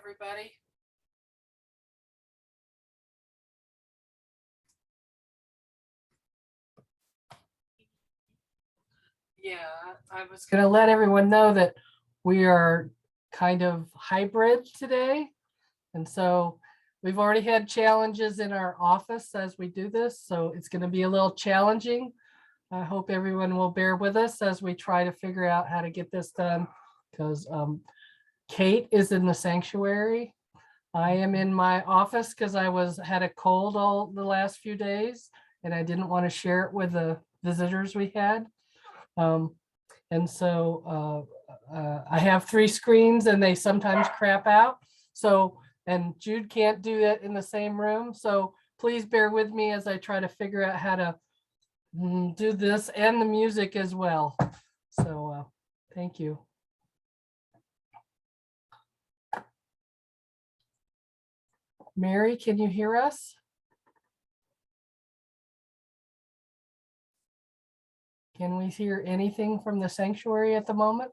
everybody. Yeah, I was going to let everyone know that we are kind of hybrid today. And so we've already had challenges in our office as we do this. So it's going to be a little challenging. I hope everyone will bear with us as we try to figure out how to get this done, because Kate is in the sanctuary. I am in my office because I had a cold all the last few days and I didn't want to share it with the visitors we had. And so I have 3 screens and they sometimes crap out. So, and Jude can't do it in the same room. So please bear with me as I try to figure out how to do this and the music as well. So thank you. Mary, can you hear us? Can we hear anything from the sanctuary at the moment?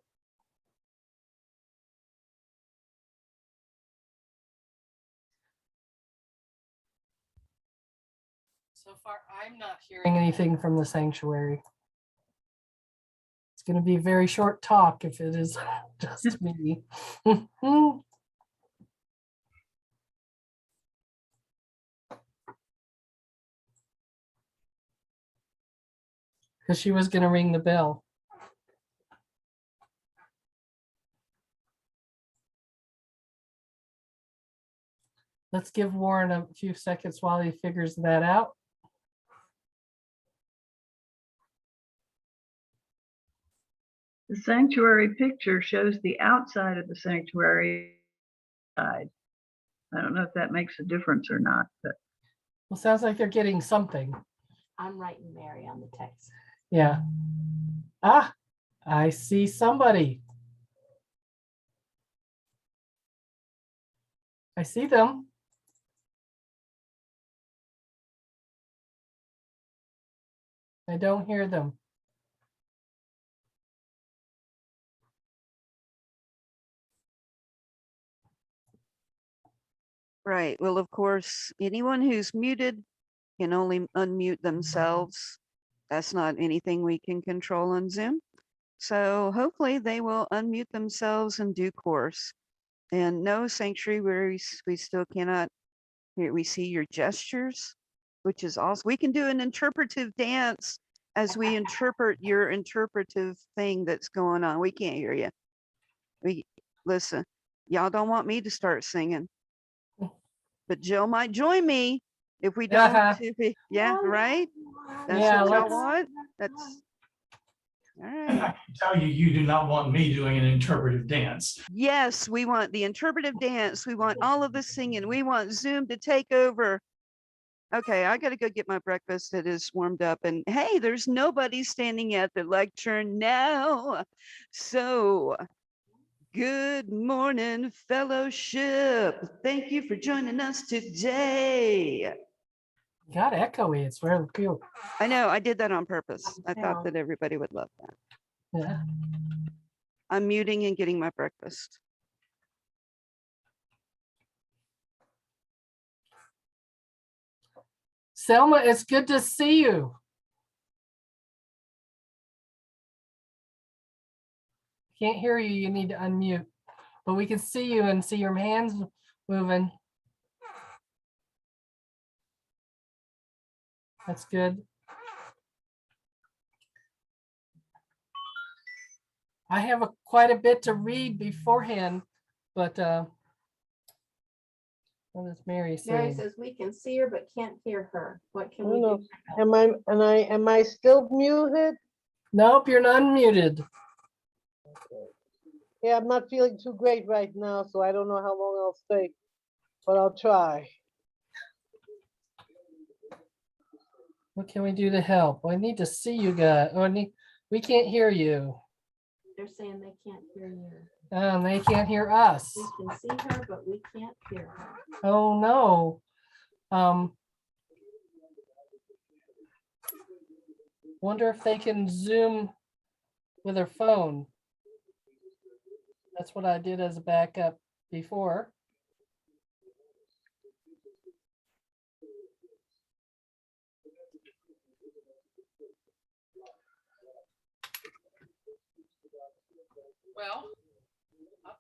So far, I'm not hearing anything from the sanctuary. It's going to be a very short talk if it is just me. Because she was going to ring the bell. Let's give Warren a few seconds while he figures that out. The sanctuary picture shows the outside of the sanctuary side. I don't know if that makes a difference or not, but Well, sounds like they're getting something. I'm writing Mary on the text. Yeah. Ah, I see somebody. I see them. I don't hear them. Right. Well, of course, anyone who's muted can only unmute themselves. That's not anything we can control on Zoom. So hopefully they will unmute themselves in due course. And no, Sanctuary, we still cannot hear. We see your gestures, which is awesome. We can do an interpretive dance as we interpret your interpretive thing that's going on. We can't hear you. Listen, y'all don't want me to start singing, but Jill might join me if we don't. Yeah, right? That's Yeah, what y'all let's- want? That's all I right. can tell you, you do not want me doing an interpretive dance. Yes, we want the interpretive dance. We want all of us singing. We want Zoom to take over. Okay, I got to go get my breakfast. It is warmed up. And hey, there's nobody standing at the lectern now. So, good morning, fellowship. Thank you for joining us today. Got echoey. It's really cute. I know, I did that on purpose. I thought that everybody would love that. Yeah. I'm muting and getting my breakfast. Selma, it's good to see you. Can't hear you. You need to unmute, but we can see you and see your hands moving. That's good. I have quite a bit to read beforehand, but what is Mary saying? Mary says we can see her but can't hear her. What can I we don't do? know. Am I still muted? Nope, you're not unmuted. Yeah, I'm not feeling too great right now, so I don't know how long I'll stay, but I'll try. What can we do to help? I need to see you guys. Oh, we can't hear you. They're saying they can't hear you. They can't hear us. We can see her, but we can't hear her. Oh no. Wonder if they can Zoom with their phone. That's what I did as a backup before. Well,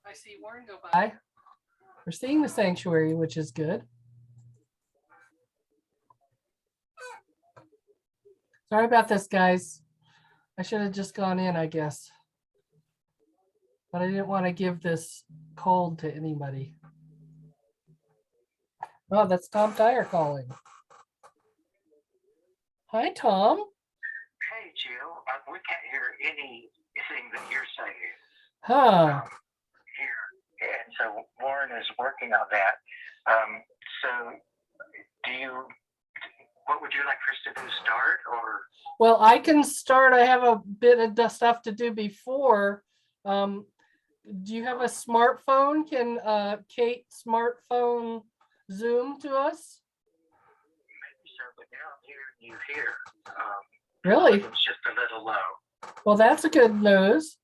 I see Warren go by. We're seeing the sanctuary, which is good. Sorry about this, guys. I should have just gone in, I guess. But I didn't want to give this cold to anybody. Oh, that's Tom Dyer calling. Hi, Tom. Hey, Jill, we can't hear anything that you're saying Huh. here. And so Warren is working on that. So what would you like for us to do, start or? Well, I can start. I have a bit of stuff to do before. Do you have a smartphone? Can Kate smartphone Zoom to us? Maybe so, but now I'm hearing you here. Really? It's just a little low. Well, that's a good news.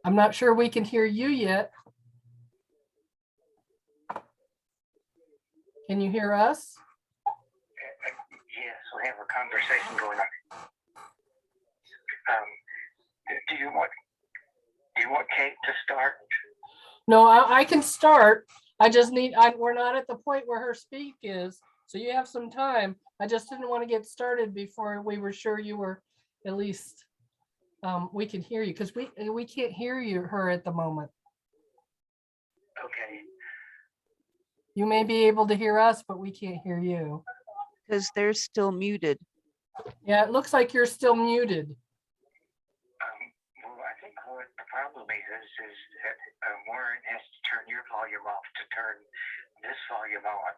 I'm not sure we can hear you yet. Can you hear us? Yes, we have a conversation going on. Do you want Kate to start? No, I can start. I just need, we're not at the point where her speak is. So you have some time. I just didn't want to get started before we were sure you were at least, we can hear you because we can't hear her at the moment. Okay. You may be able to hear us, but we can't hear you. Because they're still muted. Yeah, it looks like you're still muted. Well, I think what the problem is that Warren has to turn your volume off to turn this volume on.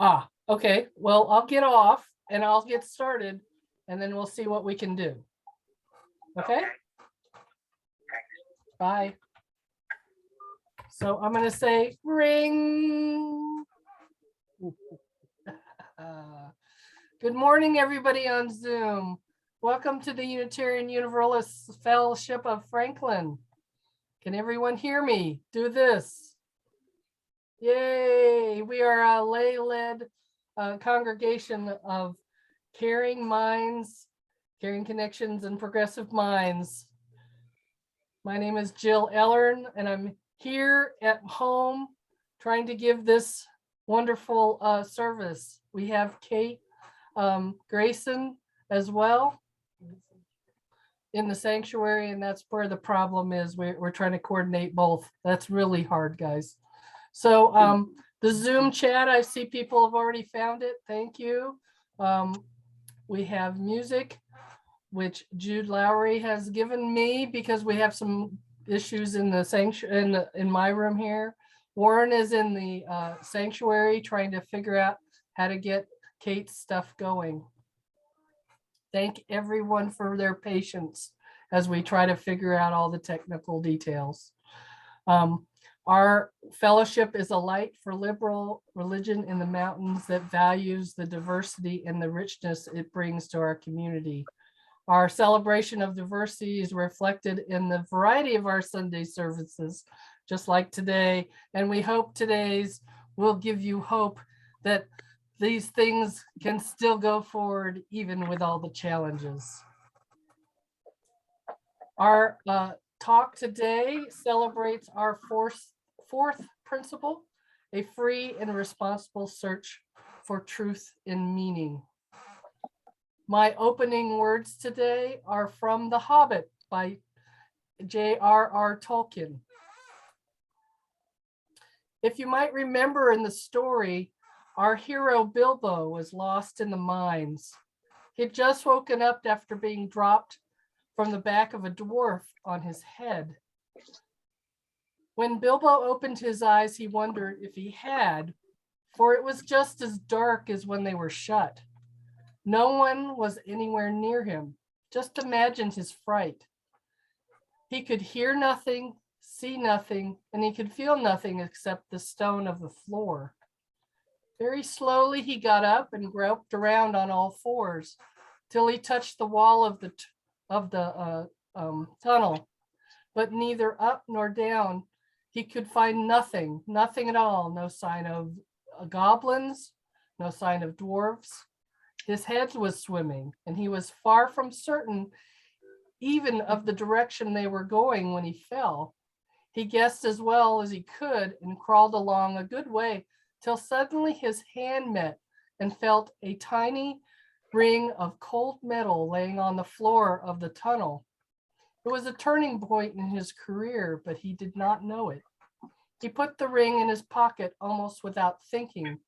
Ah, okay. Well, I'll get off and I'll get started and then we'll see what we can do. Okay? Bye. So I'm going to say ring. Good morning, everybody on Zoom. Welcome to the Unitarian Universalist Fellowship of Franklin. Can everyone hear me? Do this. Yay! We are a lay-led congregation of caring minds, caring connections, and progressive minds. My name is Jill Ellern, and I'm here at home trying to give this wonderful service. We have Kate Greyson as well in the sanctuary, and that's where the problem is. We're trying to coordinate both. That's really hard, guys. So the Zoom chat, I see people have already found it. Thank you. We have music, which Jude Lowry has given me because we have some issues in the sanctuary in my room here. Warren is in the sanctuary trying to figure out how to get Kate's stuff going. Thank everyone for their patience as we try to figure out all the technical details. Our fellowship is a light for liberal religion in the mountains that values the diversity and the richness it brings to our community. Our celebration of diversity is reflected in the variety of our Sunday services, just like today. And we hope today's will give you hope that these things can still go forward even with all the challenges. Our talk today celebrates our fourth principle, a free and responsible search for truth and meaning. My opening words today are from The Hobbit by J.R.R. Tolkien. If you might remember in the story, our hero Bilbo was lost in the mines. He'd just woken up after being dropped from the back of a dwarf on his head. When Bilbo opened his eyes, he wondered if he had, for it was just as dark as when they were shut. No one was anywhere near him. Just imagine his fright. He could hear nothing, see nothing, and he could feel nothing except the stone of the floor. Very slowly, he got up and groped around on all fours till he touched the wall of the tunnel, but neither up nor down. He could find nothing at all. No sign of goblins, no sign of dwarves. His head was swimming, and he was far from certain even of the direction they were going when he fell. He guessed as well as he could and crawled along a good way till suddenly his hand met and felt a tiny ring of cold metal laying on the floor of the tunnel. It was a turning point in his career, but he did not know it. He put the ring in his pocket almost without thinking.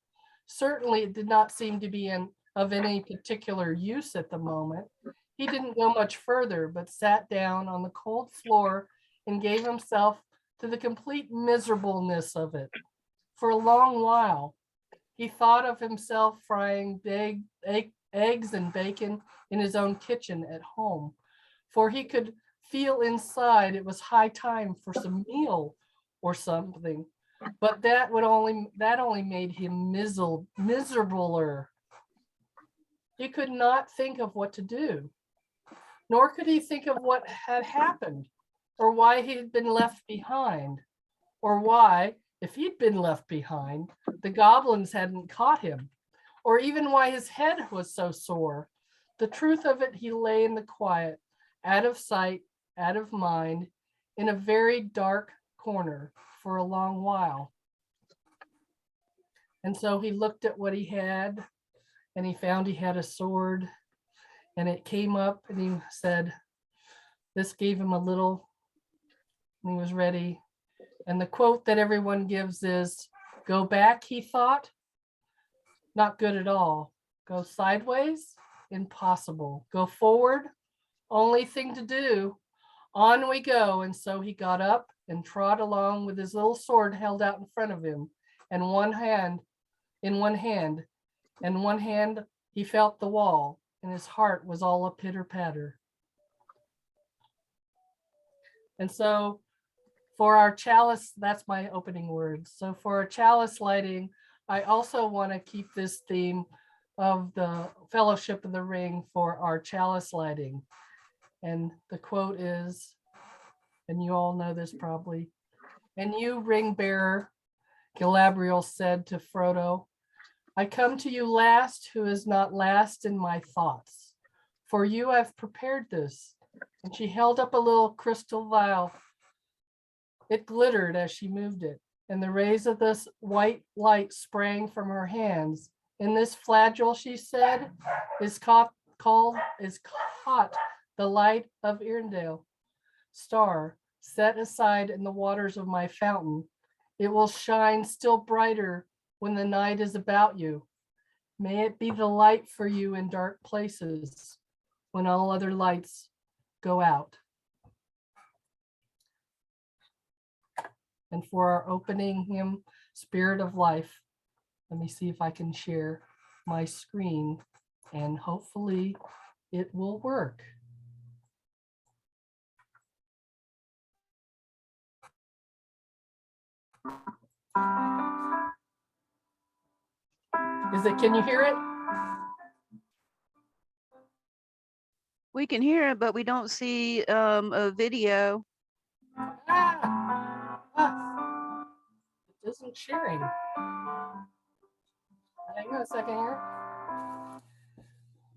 Certainly it did not seem to be of any particular use at the moment. He didn't go much further, but sat down on the cold floor and gave himself to the complete miserableness of it. For a long while, he thought of himself frying eggs and bacon in his own kitchen at home, for he could feel inside it was high time for some meal or something. But that only made him miserabler. He could not think of what to do, nor could he think of what had happened, or why he had been left behind, or why, if he'd been left behind, the goblins hadn't caught him, or even why his head was so sore. The truth of it, he lay in the quiet, out of sight, out of mind, in a very dark corner for a long while. And so he looked at what he had, and he found he had a sword, and it came up, and he said, this gave him a little, and he was ready. And the quote that everyone gives is, go back, he thought, not good at all. Go sideways, impossible. Go forward, only thing to do. On we go. And so he got up and trod along with his little sword held out in front of him, and in one hand, he felt the wall, and his heart was all a pitter-patter. And so for our chalice, that's my opening words. So for our chalice lighting, I also want to keep this theme of the Fellowship of the Ring for our chalice lighting. And the quote is, and you all know this probably, and you, ring bearer, Galadriel said to Frodo, I come to you last, who is not last in my thoughts. For you I've prepared this. And she held up a little crystal vial. It glittered as she moved it, and the rays of this white light sprang from her hands. In this flagell, she said, is caught the light of Earendel, star, set aside in the waters of my fountain. It will shine still brighter when the night is about you. May it be the light for you in dark places when all other lights go out. And for our opening hymn, Spirit of Life, let me see if I can share my screen, and hopefully it will work. Can you hear it? We can hear it, but we don't see a video. It isn't sharing. Hang on a second here.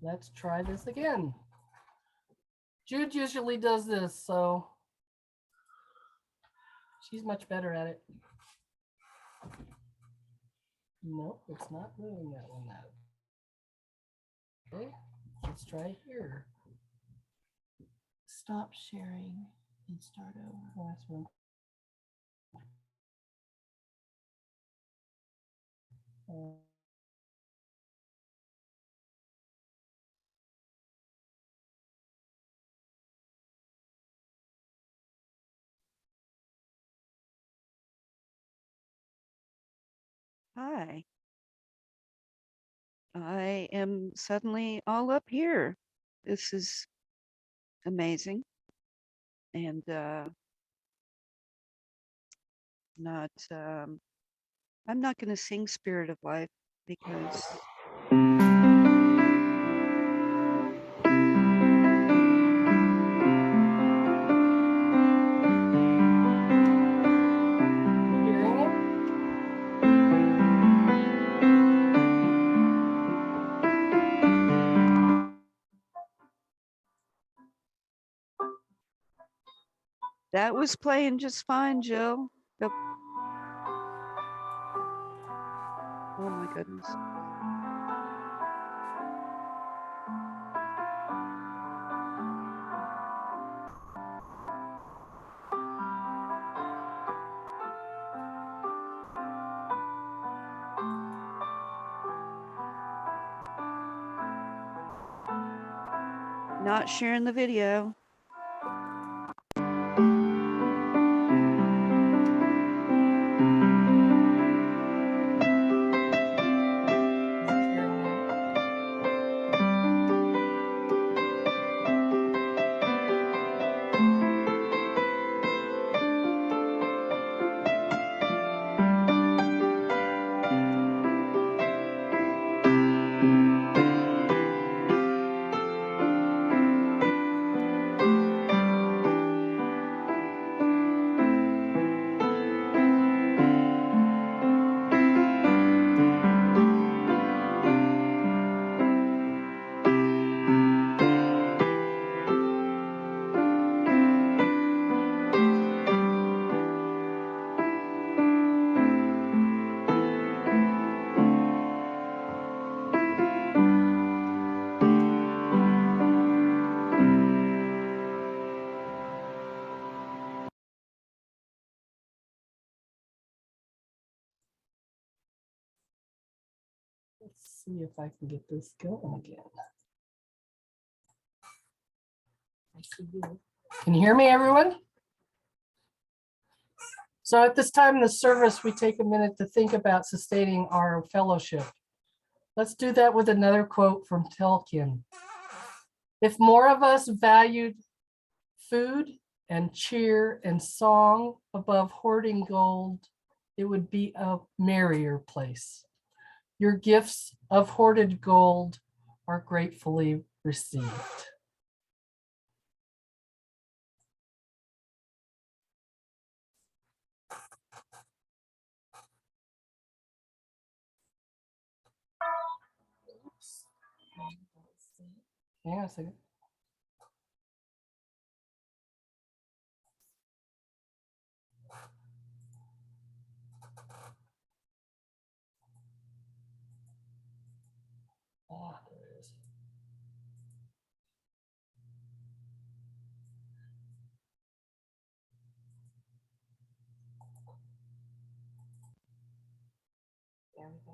Let's try this again. Jude usually does this, so she's much better at it. Nope, it's not moving that one. Okay, let's try here. Stop sharing and start over. Last one. Hi. I am suddenly all up here. This is amazing. And I'm not going to sing Spirit of Life because Hearing it? That was playing just fine, Jill. Yep. Oh my goodness. Not sharing the video. Let's see if I can get this going again. Can you hear me, everyone? So at this time in the service, we take a minute to think about sustaining our fellowship. Let's do that with another quote from Tolkien. If more of us valued food and cheer and song above hoarding gold, it would be a merrier place. Your gifts of hoarded gold are gratefully received. Hang on a second. Ah, there it is. There we go.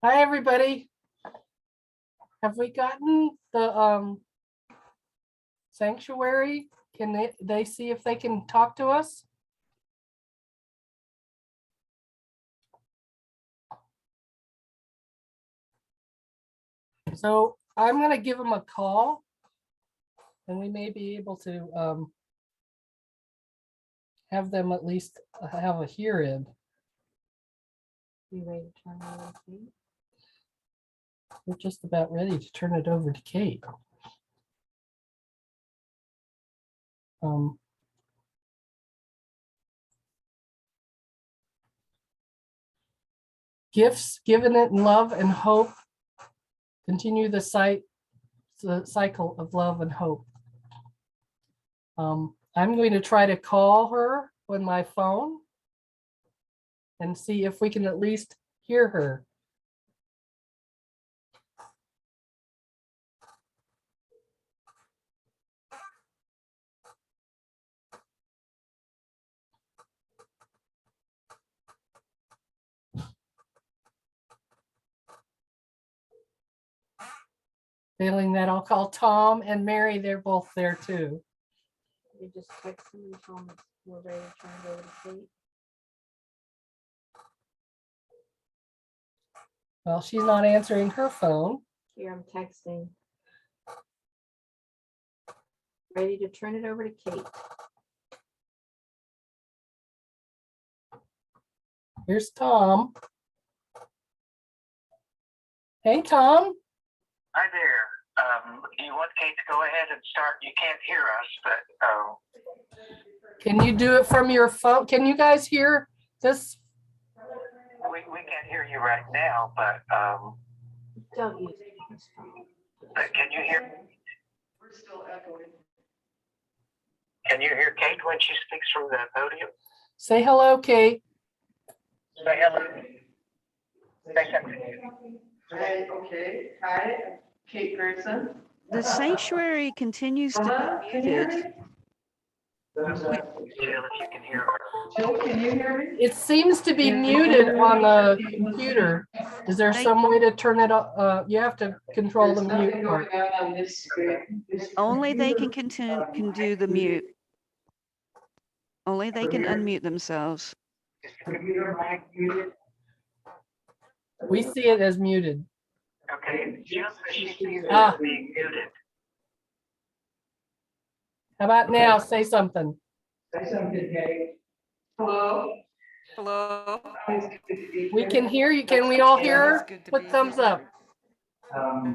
Hi, everybody. Have we gotten the sanctuary? Can they see if they can talk to us? So I'm gonna give them a call and we may be able to have them at least have a hear-in. You ready to turn it over to Kate? We're just about ready to turn it over to Kate. Gifts given it in love and hope. Continue the cycle of love and hope. I'm going to try to call her on my phone and see if we can at least hear her. Failing that, I'll call Tom and Mary. They're both there too. You just text them and tell them we're ready to turn it over to Kate. Well, she's not answering her phone. Here, I'm texting. Ready to turn it over to Kate. Here's Tom. Hey, Tom. Hi there. Do you want Kate to go ahead and start? You can't hear us, but Can you do it from your phone? Can you guys hear this? we can't hear you right now, but Don't use his phone. can you hear? We're still echoing. Can you hear Kate when she speaks from the podium? Say hello, Kate. Say hello. Say something. Hi, okay. Hi, Kate Greyson. The sanctuary continues to be muted. Jill, if you can hear her. Jill, can you hear me? It seems to be muted on the computer. Is there some way to turn it up? You have to control the mute part. On this screen. Only they can do the mute. Only they can unmute themselves. Is the computer mic muted? We see it as muted. Okay, Jill says she sees it Ah. as being muted. How about now? Say something. Say something, Kate. Hello? Hello. We can hear you. Can we all hear It's her? good to Put be thumbs here. up.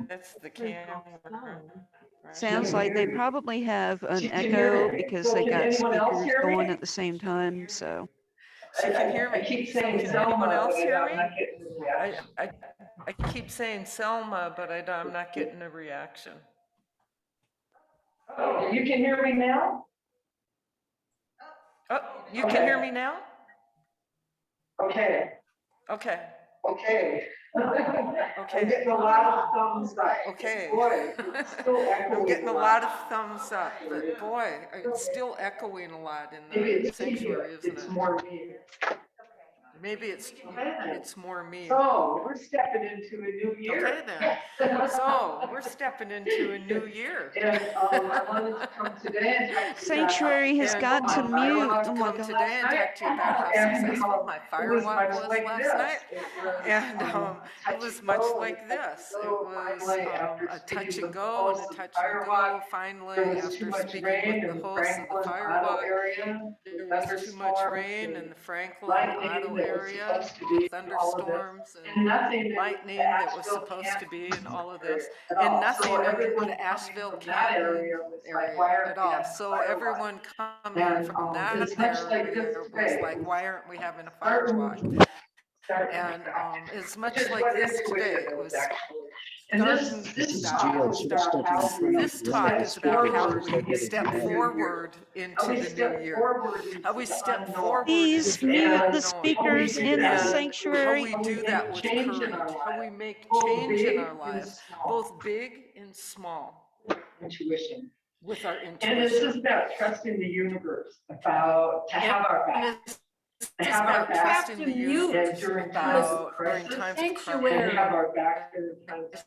That's the Pretty camera. cool phone. right? Sounds like they probably have an echo because they got speakers going at the same time, so. She can hear me. I keep So saying can Selma, anyone else but hear I'm me? not getting the reaction. I keep saying Selma, but I'm not getting a reaction. Oh, you can hear me now? Oh, you can hear me now? Okay, Okay. okay. Okay. I'm getting a lot of thumbs up. Okay. Boy, it's still I'm echoing getting a loud. lot of thumbs up, but boy, it's still echoing a lot in Maybe the it's me, sanctuary, isn't it's it? more me. Maybe it's more me. So we're stepping into a new year. Okay then. So we're stepping into a new year. And I wanted to come today and talk to you about Sanctuary has And got to I mute. wanted to Oh my come God. today and talk to you about how And, successful my it fire was walk much was like last this. night. It was, And touch it was and much go, like and a touch this. and It go. was Finally, after a touch speaking and with the go and a host of the touch and Firewalk, go. Finally, there was after too much speaking with rain the in the host of the Franklin fire Auto walk, area. there was too much rain in the Franklin Auto area, thunderstorms and lightning that was supposed to be in all of this, and nothing in the Asheville, Canton area at all. So everyone coming from that area was like, why aren't we having a fire walk? And it's much like this today. It was starting. This talk is about how we step forward into the new year. How we step forward Please into mute the unknown. speakers in the And how sanctuary. we do that with courage. How we make change in our lives, both big and small, Intuition. with our And this is intuition. about trusting the universe, about to have our back. And it's This is about trusting the universe about during times of Sanctuary. crisis.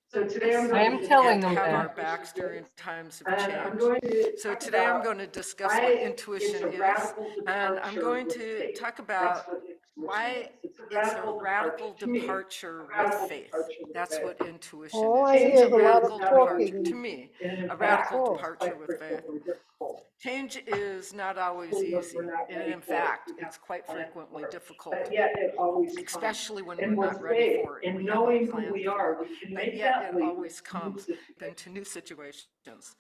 So today I'm I going am to telling And them have our that. backs during times of and I'm change. going to So talk today I'm about going to discuss why what it's intuition a is, radical and I'm departure going with to faith. talk That's about what intuition why is. it's a radical to me, departure a with radical faith. departure with That's faith. what intuition All is. I It's hear a is a lot of radical talking departure, and to me, And in a fact, radical Oh. it's departure quite with faith. frequently difficult. Change is not always When easy, we're not and ready in for it, fact, we have it's quite to plan frequently for it. difficult, But yet it always comes. especially when And we're with not ready faith for it and and we haven't knowing who planned we for are, it. we can But make yet that it leap always comes into into new situations.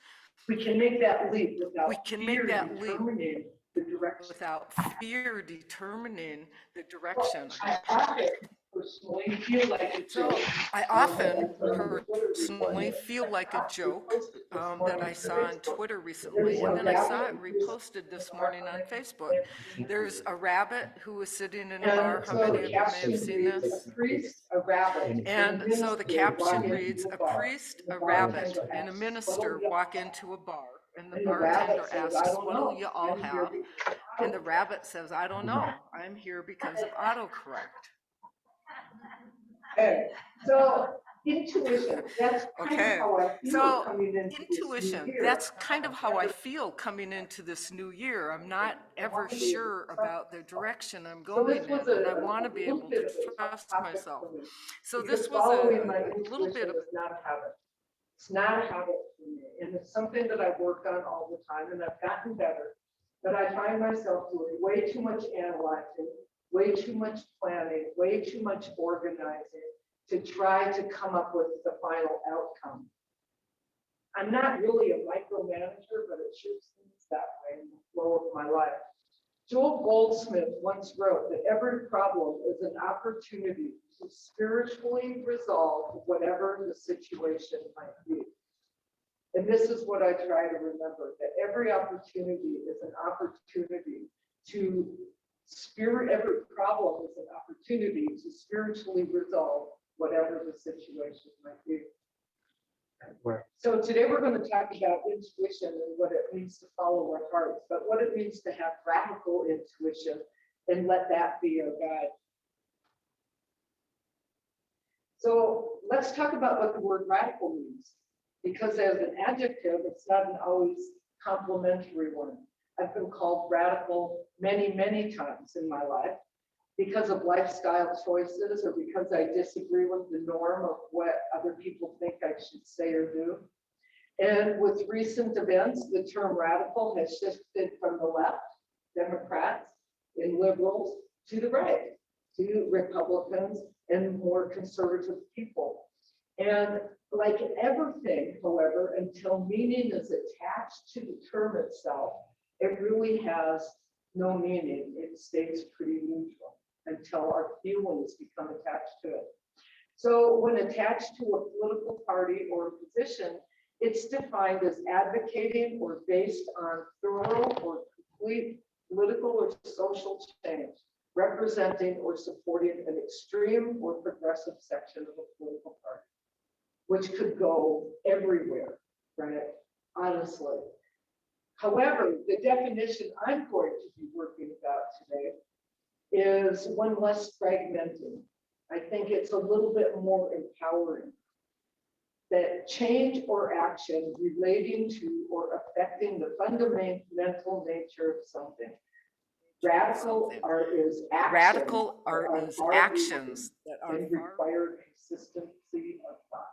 We can make that leap We without can fear make that leap determining the direction. without fear determining the direction. I often personally feel like a So joke. I often personally feel like a joke that I saw on Twitter recently, and then I saw it reposted this morning on Facebook. There's a rabbit who was sitting in a bar. How many of you may have seen this? A priest, a rabbit, And so the caption reads, a priest, a rabbit, and a minister walk into a bar. And the bartender asks, what'll you all have? And the rabbit says, I don't know. I'm here because of autocorrect. Okay, so intuition, that's kind Okay, of how I feel so coming into this new intuition, year. that's kind of how I feel coming into this new year. I'm not ever sure about the direction I'm going in, and I want to be able to trust myself. So this was Following my a little bit intuition of, is not a habit. It's not a habit for me, and it's something that I work on all the time, and I've gotten better. But I find myself doing way too much analyzing, way too much planning, way too much organizing to try to come up with the final outcome. I'm not really a micromanager, but it sure seems that way in the flow of my life. Joel Goldsmith once wrote that every problem is an opportunity to spiritually resolve whatever the situation might be. And this is what I try to remember, that every opportunity is an opportunity to every problem is an opportunity to spiritually resolve whatever the situation might be. So today we're going to talk about intuition and what it means to follow our hearts, but what it means to have radical intuition and let that be our guide. So let's talk about what the word radical means, because as an adjective, it's not an always complimentary one. I've been called radical many, many times in my life because of lifestyle choices or because I disagree with the norm of what other people think I should say or do. And with recent events, the term radical has shifted from the left, Democrats and liberals, to the right, to Republicans and more conservative people. And like everything, however, until meaning is attached to the term itself, it really has no meaning. It stays pretty neutral until our feelings become attached to it. So when attached to a political party or position, it's defined as advocating or based on thorough or complete political or social change, representing or supporting an extreme or progressive section of a political party, which could go everywhere, right? Honestly. However, the definition I'm going to be working about today is one less fragmenting. I think it's a little bit more empowering. That change or action relating to or affecting the fundamental nature of something. Radical is actions that are and require consistency of thought.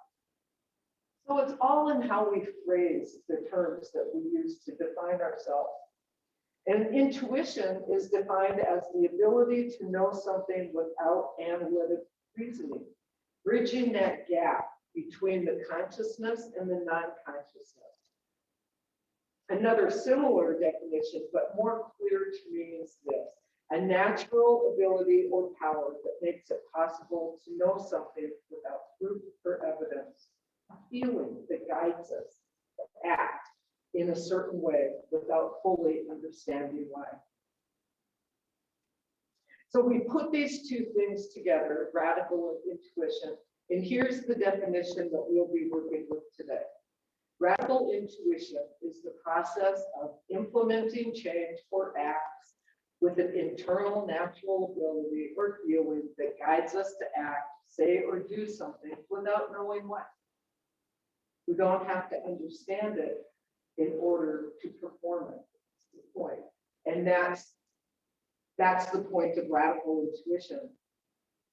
So it's all in how we phrase the terms that we use to define ourselves. And intuition is defined as the ability to know something without analytic reasoning, bridging that gap between the consciousness and the non-consciousness. Another similar definition, but more clear to me, is this: a natural ability or power that makes it possible to know something without proof or evidence, a feeling that guides us to act in a certain way without fully understanding why. So we put these two things together, radical and intuition, and here's the definition that we'll be working with today. Radical intuition is the process of implementing change or acts with an internal natural ability or feeling that guides us to act, say, or do something without knowing what. We don't have to understand it in order to perform it. That's the point. And that's the point of radical intuition.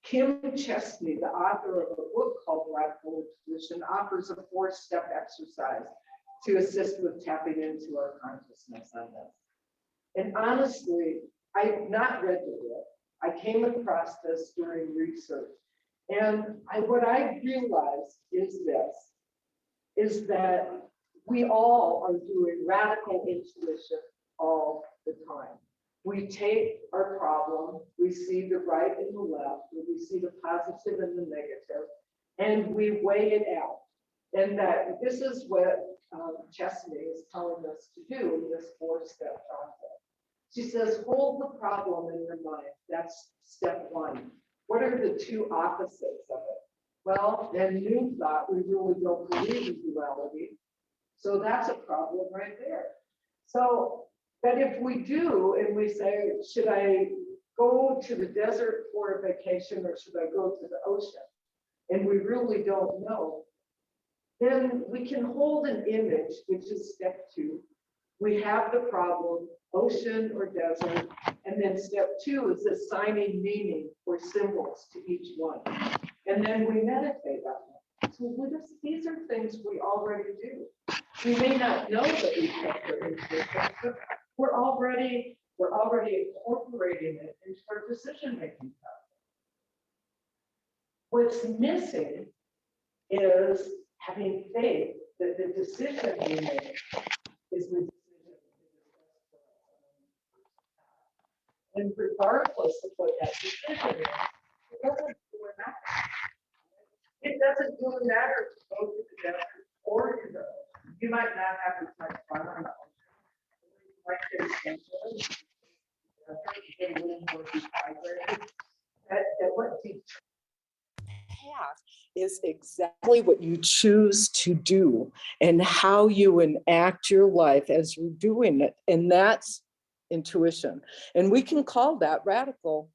Kim Chesney, the author of a book called Radical Intuition, offers a 4-step exercise to assist with tapping into our consciousness on this. And honestly, I've not read the book. I came across this during research. And what I realized is this, is that we all are doing radical intuition all the time. We take our problem, we see the right and the left, we see the positive and the negative, and we weigh it out. And that this is what Chesney is telling us to do in this 4-step process. She says, hold the problem in your mind. That's step 1. What are the 2 opposites of it? Well, in new thought, we really don't believe in duality. So that's a problem right there. So, but if we do, and we say, should I go to the desert for a vacation or should I go to the ocean? And we really don't know. Then we can hold an image, which is step 2. We have the problem, ocean or desert. And then step 2 is assigning meaning or symbols to each one. And then we meditate on them. So these are things we already do. We may not know that we have their intuition, but we're already incorporating it into our decision-making process. What's missing is having faith that the decision we make is the decision. And regardless of what that decision is, it doesn't really matter. It doesn't really matter to go to the desert or to the ocean. You might not have as much fun on the ocean. Like to extend it, get a little more dehydrated. That what the path is exactly what you choose to do and how you enact your life as you're doing it. And that's intuition. And we can call that radical.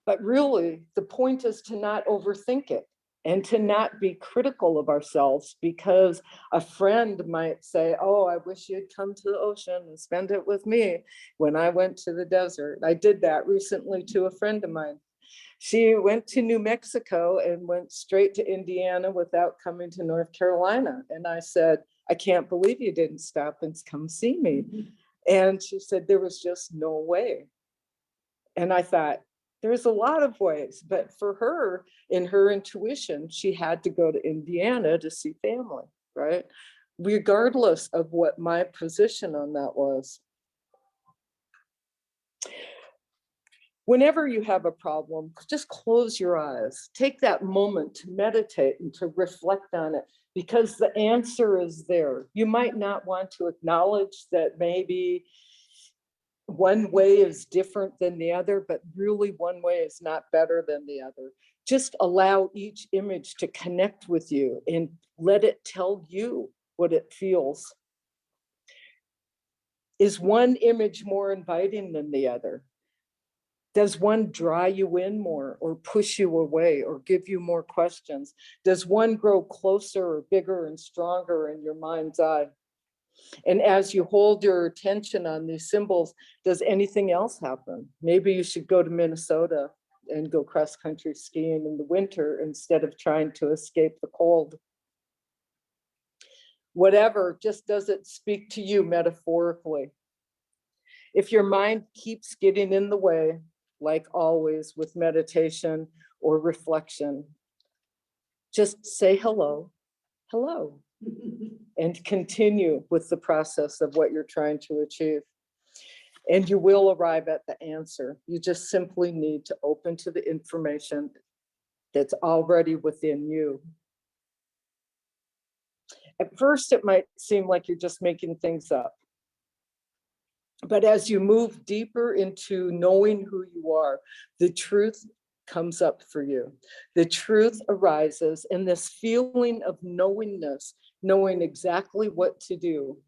But really, the point is to not overthink it and to not be critical of ourselves, because a friend might say, oh, I wish you'd come to the ocean and spend it with me when I went to the desert. I did that recently to a friend of mine. She went to New Mexico and went straight to Indiana without coming to North Carolina. And I said, I can't believe you didn't stop and come see me. And she said, there was just no way. And I thought, there's a lot of ways, but for her, in her intuition, she had to go to Indiana to see family, right? Regardless of what my position on that was. Whenever you have a problem, just close your eyes. Take that moment to meditate and to reflect on it, because the answer is there. You might not want to acknowledge that maybe one way is different than the other, but really one way is not better than the other. Just allow each image to connect with you and let it tell you what it feels. Is one image more inviting than the other? Does one draw you in more or push you away or give you more questions? Does one grow closer or bigger and stronger in your mind's eye? And as you hold your attention on these symbols, does anything else happen? Maybe you should go to Minnesota and go cross-country skiing in the winter instead of trying to escape the cold. Whatever, just does it speak to you metaphorically? If your mind keeps getting in the way, like always with meditation or reflection, just say hello, hello. And continue with the process of what you're trying to achieve. And you will arrive at the answer. You just simply need to open to the information that's already within you. At first, it might seem like you're just making things up. But as you move deeper into knowing who you are, the truth comes up for you. The truth arises, and this feeling of knowingness, knowing exactly what to do,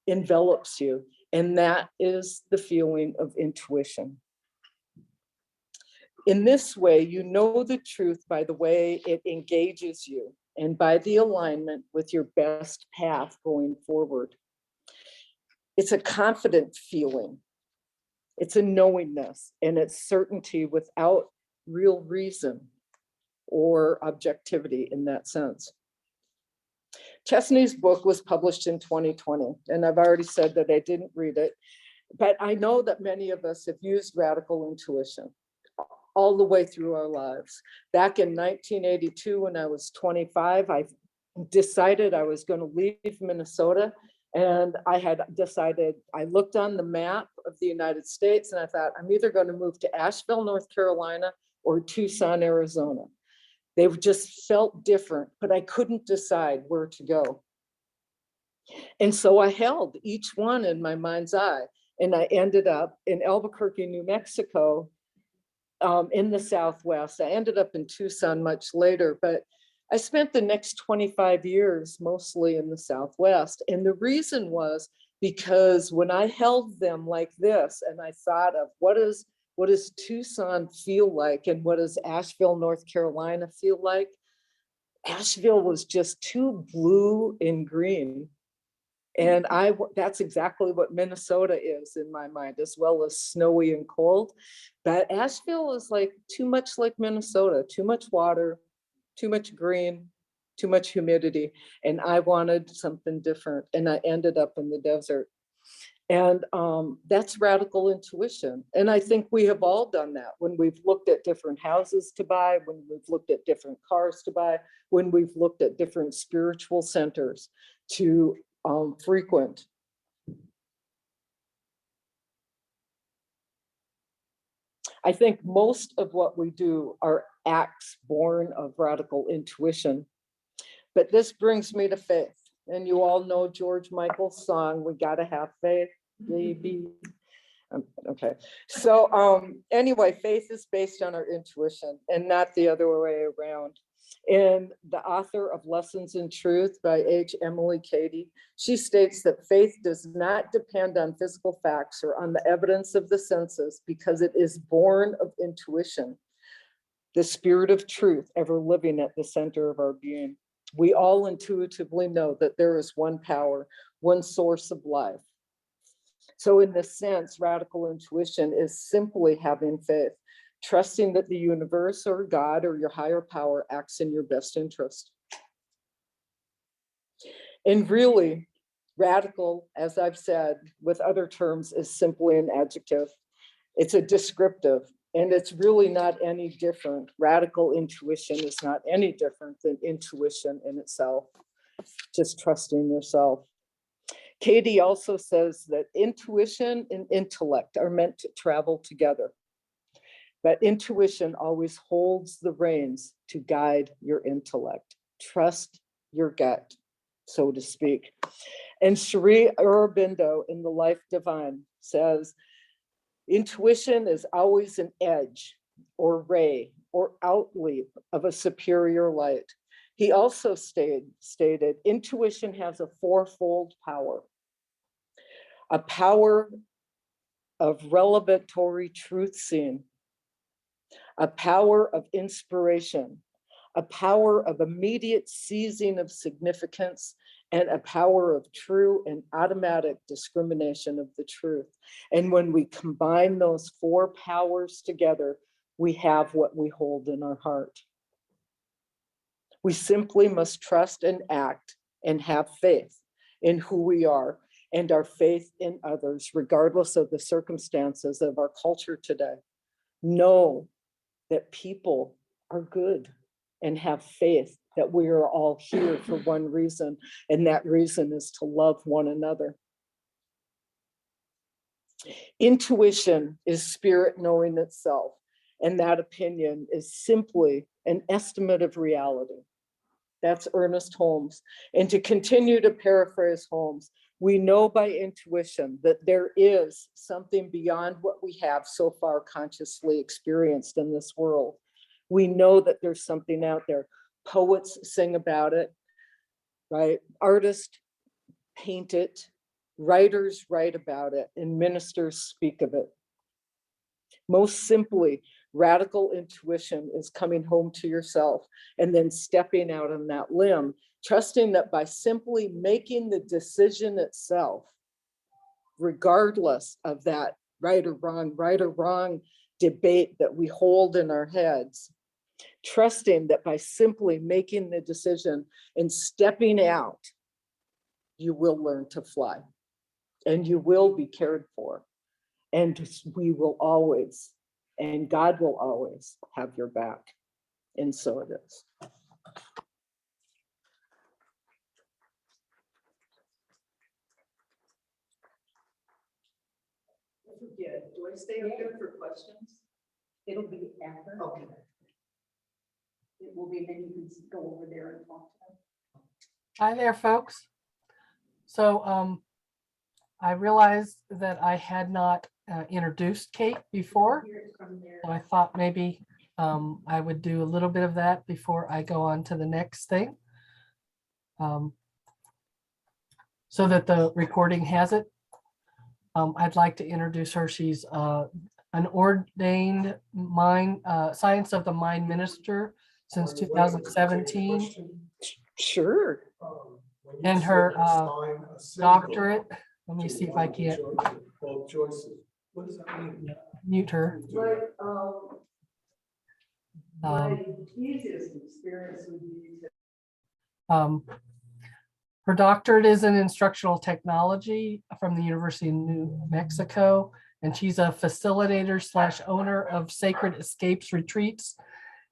envelops you. And that is the feeling of intuition. In this way, you know the truth by the way it engages you and by the alignment with your best path going forward. It's a confident feeling. It's a knowingness, and it's certainty without real reason or objectivity in that sense. Chesney's book was published in 2020, and I've already said that I didn't read it, but I know that many of us have used radical intuition all the way through our lives. Back in 1982, when I was 25, I decided I was going to leave Minnesota. And I had decided, I looked on the map of the United States and I thought, I'm either going to move to Asheville, North Carolina, or Tucson, Arizona. They just felt different, but I couldn't decide where to go. And so I held each one in my mind's eye. And I ended up in Albuquerque, New Mexico, in the Southwest. I ended up in Tucson much later, but I spent the next 25 years mostly in the Southwest. And the reason was because when I held them like this and I thought of what does Tucson feel like and what does Asheville, North Carolina feel like? Asheville was just too blue and green. And that's exactly what Minnesota is in my mind, as well as snowy and cold. But Asheville is like too much like Minnesota, too much water, too much green, too much humidity. And I wanted something different. And I ended up in the desert. And that's radical intuition. And I think we have all done that when we've looked at different houses to buy, when we've looked at different cars to buy, when we've looked at different spiritual centers to frequent. I think most of what we do are acts born of radical intuition. But this brings me to faith. And you all know George Michael's song, "We Gotta Have Faith, Baby." Okay, so anyway, faith is based on our intuition and not the other way around. And the author of Lessons in Truth by H. Emily Cady, she states that faith does not depend on physical facts or on the evidence of the senses because it is born of intuition, the spirit of truth ever living at the center of our being. We all intuitively know that there is one power, one source of life. So in this sense, radical intuition is simply having faith, trusting that the universe or God or your higher power acts in your best interest. And really, radical, as I've said, with other terms, is simply an adjective. It's a descriptive, and it's really not any different. Radical intuition is not any different than intuition in itself, just trusting yourself. Katie also says that intuition and intellect are meant to travel together, but intuition always holds the reins to guide your intellect. Trust your gut, so to speak. And Sri Aurobindo in The Life Divine says, intuition is always an edge or ray or outleap of a superior light. He also stated, intuition has a fourfold power. A power of revelatory truth seeing, a power of inspiration, a power of immediate seizing of significance, and a power of true and automatic discrimination of the truth. And when we combine those four powers together, we have what we hold in our heart. We simply must trust and act and have faith in who we are and our faith in others, regardless of the circumstances of our culture today. Know that people are good and have faith that we are all here for one reason, and that reason is to love one another. Intuition is spirit knowing itself, and that opinion is simply an estimate of reality. That's Ernest Holmes. And to continue to paraphrase Holmes, we know by intuition that there is something beyond what we have so far consciously experienced in this world. We know that there's something out there. Poets sing about it, right? Artists paint it, Writers write about it and ministers speak of it. Most simply, radical intuition is coming home to yourself and then stepping out on that limb, trusting that by simply making the decision itself, regardless of that right or wrong debate that we hold in our heads, trusting that by simply making the decision and stepping out, you will learn to fly and you will be cared for. And we will always, and God will always have your back. And so it is. Yeah, do I stay up there for questions? It'll be after. Okay. It will be, then you can go over there and talk to them. Hi there, folks. So I realized that I had not introduced Kate before. Hear it from there. So I thought maybe I would do a little bit of that before I go on to the next thing. So that the recording has it. I'd like to introduce her. She's an ordained science of the mind minister since 2017. Sure. And her doctorate. Let me see if I can't Both choices. What does that mean? mute her. Like, my Um, easiest experience would be to Her doctorate is in instructional technology from the University of New Mexico, and she's a facilitator / owner of Sacred Escapes retreats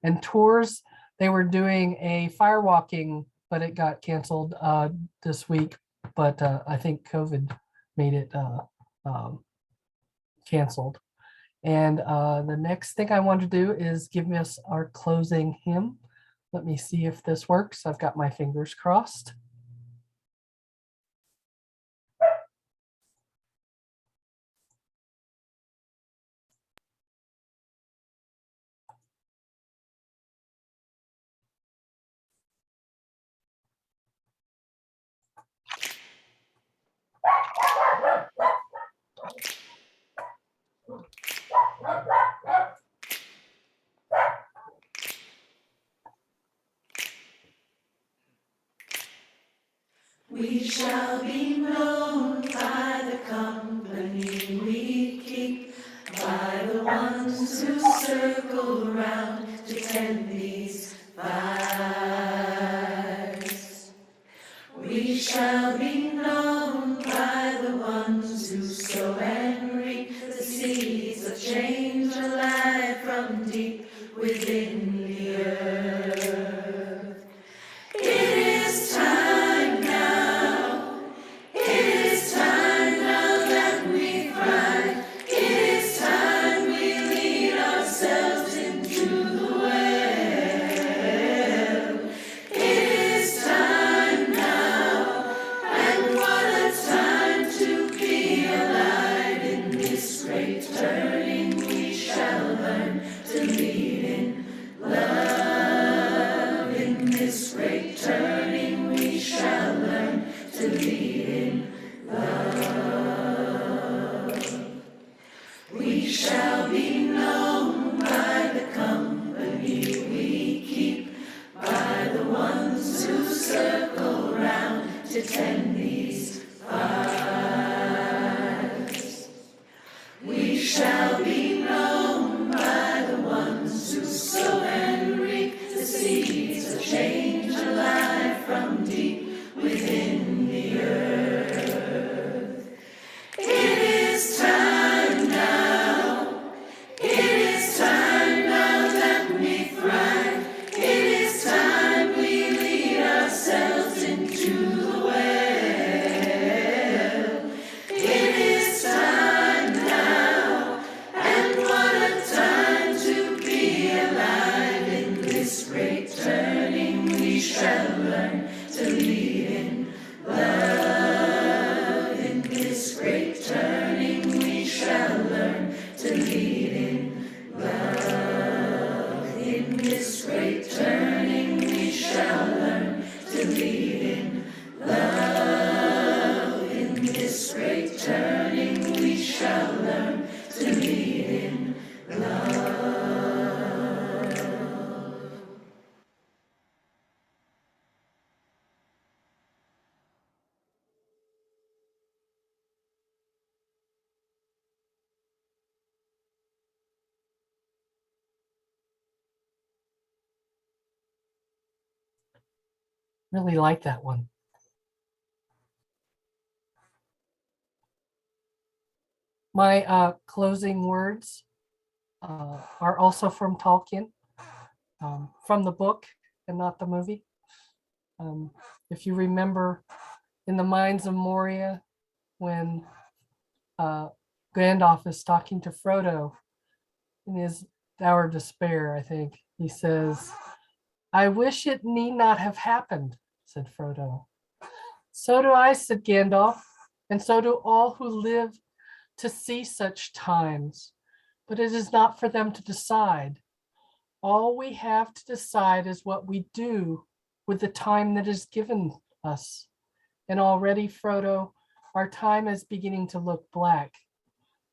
and tours. They were doing a firewalking, but it got canceled this week. But I think COVID made it canceled. And the next thing I want to do is give us our closing hymn. Let me see if this works. I've got my fingers crossed. We shall be known by the company we keep, by the ones who circle round to tend these fires. We shall be known by the ones who sow and reap the seeds of change alive from deep within the earth. It is time now. It is time now that we thrive. It is time we lead ourselves into the well. It is time now, and what a time to be alive. In this great turning we shall learn to lead in love. In this great turning we shall learn to lead in love. We shall be known by the company we keep, by the ones who circle round to tend these fires. We shall be known by the ones who sow and reap the seeds of change alive from deep within the earth. It is time now. It is time now that we thrive. It is time we lead ourselves into the well. Really like that one. My closing words are also from Tolkien, from the book and not the movie. If you remember in the Mines of Moria, when Gandalf is talking to Frodo in his hour of despair, I think, he says, "I wish it need not have happened," said Frodo. "So do I," said Gandalf, "and so do all who live to see such times. But it is not for them to decide. All we have to decide is what we do with the time that is given us. And already, Frodo, our time is beginning to look black.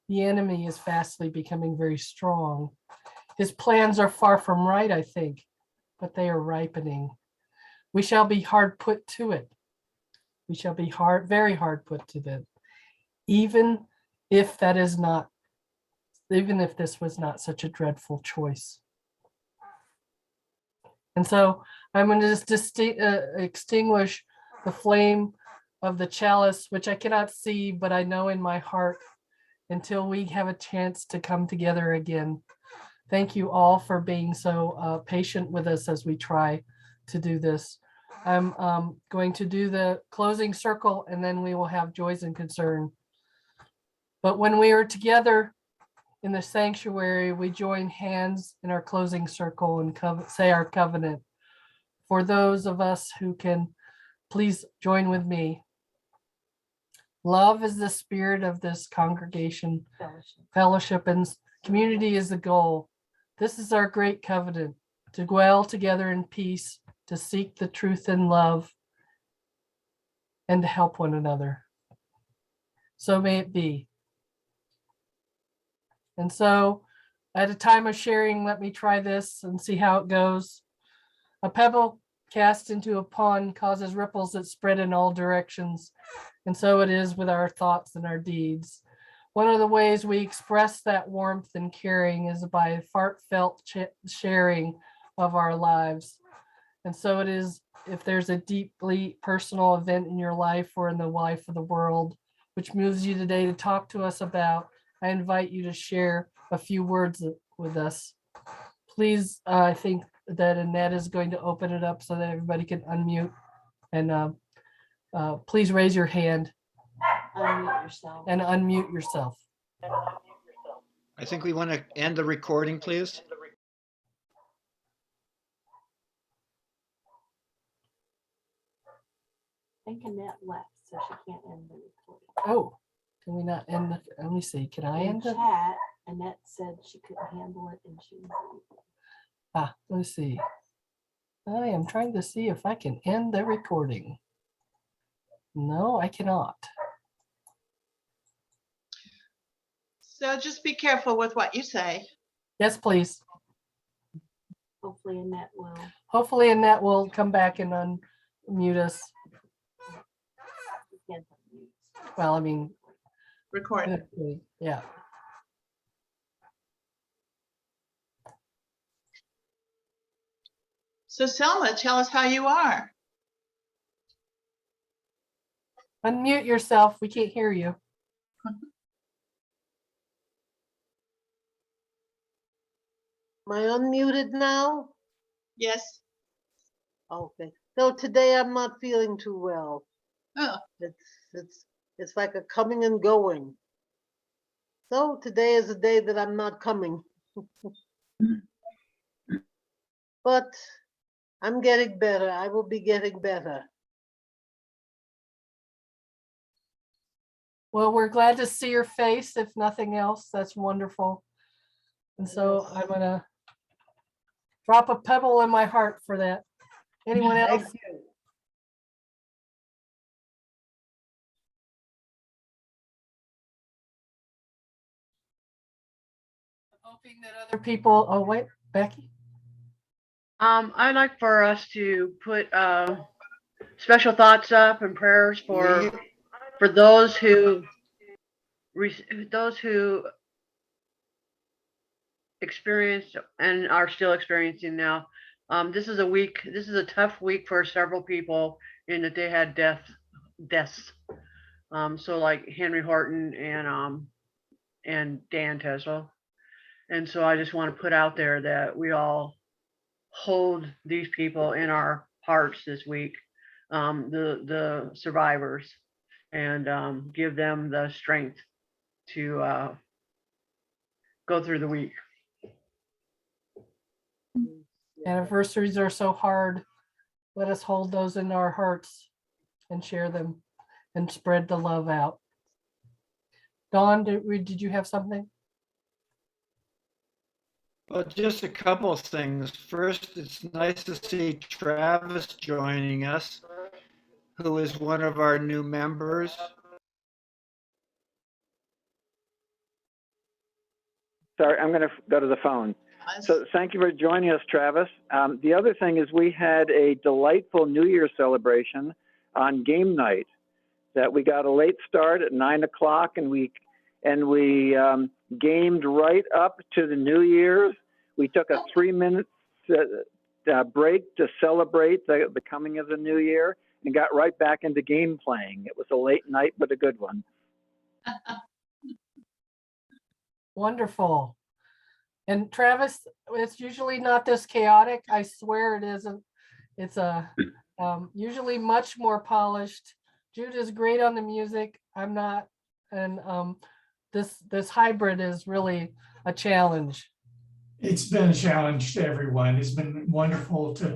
The enemy is fastly becoming very strong. His plans are far from right, I think, but they are ripening. We shall be hard put to it. We shall be very hard put to it, even if this was not such a dreadful choice." And so I'm going to just extinguish the flame of the chalice, which I cannot see, but I know in my heart, until we have a chance to come together again. Thank you all for being so patient with us as we try to do this. I'm going to do the closing circle, and then we will have joys and concern. But when we are together in the sanctuary, we join hands in our closing circle and say our covenant. For those of us who can, please join with me. Love is the spirit of this congregation. Fellowship and community is the goal. This is our great covenant, to dwell together in peace, to seek the truth in love, and to help one another. So may it be. And so at a time of sharing, let me try this and see how it goes. A pebble cast into a pond causes ripples that spread in all directions. And so it is with our thoughts and our deeds. One of the ways we express that warmth and caring is by heartfelt sharing of our lives. And so it is, if there's a deeply personal event in your life or in the life of the world, which moves you today to talk to us about, I invite you to share a few words with us. Please, I think that Annette is going to open it up so that everybody can unmute. And please raise your hand. Unmute yourself. And unmute yourself. I think we want to end the recording, please. I think Annette left, so she can't end the recording. Oh, can we not end the, let me see, can I In end it? chat, Annette said she couldn't handle it and she was leaving. Let me see. I am trying to see if I can end the recording. No, I cannot. So just be careful with what you say. Yes, please. Hopefully Annette will. Hopefully Annette will come back and unmute us. Well, I mean, Record. Yeah. So Selma, tell us how you are. Unmute yourself. We can't hear you. Am I unmuted now? Yes. Okay. So today I'm not feeling too well. Oh. It's like a coming and going. So today is a day that I'm not coming. But I'm getting better. I will be getting better. Well, we're glad to see your face. If nothing else, that's wonderful. And so I'm going to drop a pebble in my heart for that. Anyone else? Thank you. Hoping that other people, oh wait, Becky? I'd like for us to put special thoughts up and prayers for those who experienced and are still experiencing now This is a tough week for several people in that they had deaths. So like Henry Horton and Dan Tesla. And so I just want to put out there that we all hold these people in our hearts this week, the survivors, and give them the strength to go through the week. Anniversaries are so hard. Let us hold those in our hearts and share them and spread the love out. Dawn, did you have something? Well, just a couple of things. First, it's nice to see Travis joining us, who is one of our new members. Sorry, I'm going to go to the phone. So thank you for joining us, Travis. The other thing is we had a delightful New Year celebration on game night that we got a late start at 9 o'clock and we gamed right up to the New Year's. We took a 3-minute break to celebrate the coming of the new year and got right back into game playing. It was a late night, but a good one. Wonderful. And Travis, it's usually not this chaotic. I swear it isn't. It's usually much more polished. Jude is great on the music. I'm not. And this hybrid is really a challenge. It's been a challenge to everyone. It's been wonderful to